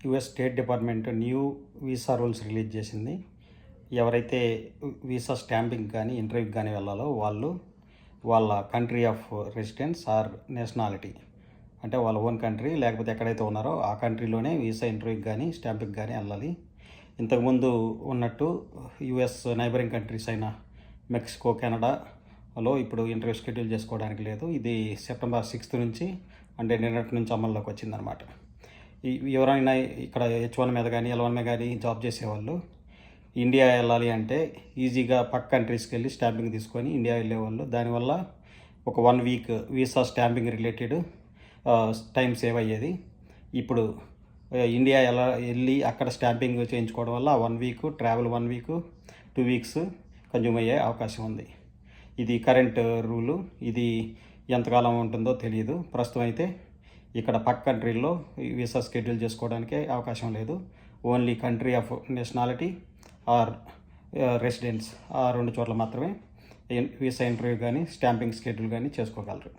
US state department new visa rules release చేసింది. ఎవరైతే visa stamping కానీ ఇంటర్వ్యూకి కానీ వెళ్ళాలో వాళ్ళు వాళ్ళ country of residence or nationality, అంటే వాళ్ళ ఓన్ కంట్రీ లేకపోతే ఎక్కడైతే ఉన్నారో ఆ కంట్రీలోనే వీసా ఇంటర్వ్యూకి కానీ స్టాంపింగ్ కానీ వెళ్ళాలి. ఇంతకుముందు ఉన్నట్టు యుఎస్ నైబరింగ్ కంట్రీస్ అయిన మెక్సికో, కెనడాలో ఇప్పుడు ఇంటర్వ్యూ షెడ్యూల్ చేసుకోవడానికి లేదు. ఇది సెప్టెంబర్ 6 నుంచి అంటే నిన్నటి నుంచి అమల్లోకి వచ్చిందనమాట. ఎవరైనా ఇక్కడ H1 మీద కానీ L1 మీద కానీ జాబ్ చేసేవాళ్ళు ఇండియా వెళ్ళాలి అంటే ఈజీగా పక్క కంట్రీస్కి వెళ్ళి స్టాంపింగ్ తీసుకొని ఇండియా వెళ్ళేవాళ్ళు. దానివల్ల ఒక 1 week visa stamping related time save అయ్యేది. ఇప్పుడు ఇండియా ఎలా వెళ్ళి అక్కడ స్టాంపింగ్ చేయించుకోవడం వల్ల 1 week travel, 1 week 2 weeks consume అయ్యే అవకాశం ఉంది. ఇది కరెంట్ రూలు. ఇది ఎంతకాలం ఉంటుందో తెలియదు. ప్రస్తుతం అయితే ఇక్కడ పక్క కంట్రీల్లో వీసా షెడ్యూల్ చేసుకోవడానికి అవకాశం లేదు. Only country of nationality or residence ఆ 2 చోట్ల మాత్రమే వీసా ఇంటర్వ్యూ కానీ స్టాంపింగ్ షెడ్యూల్ కానీ చేసుకోగలరు.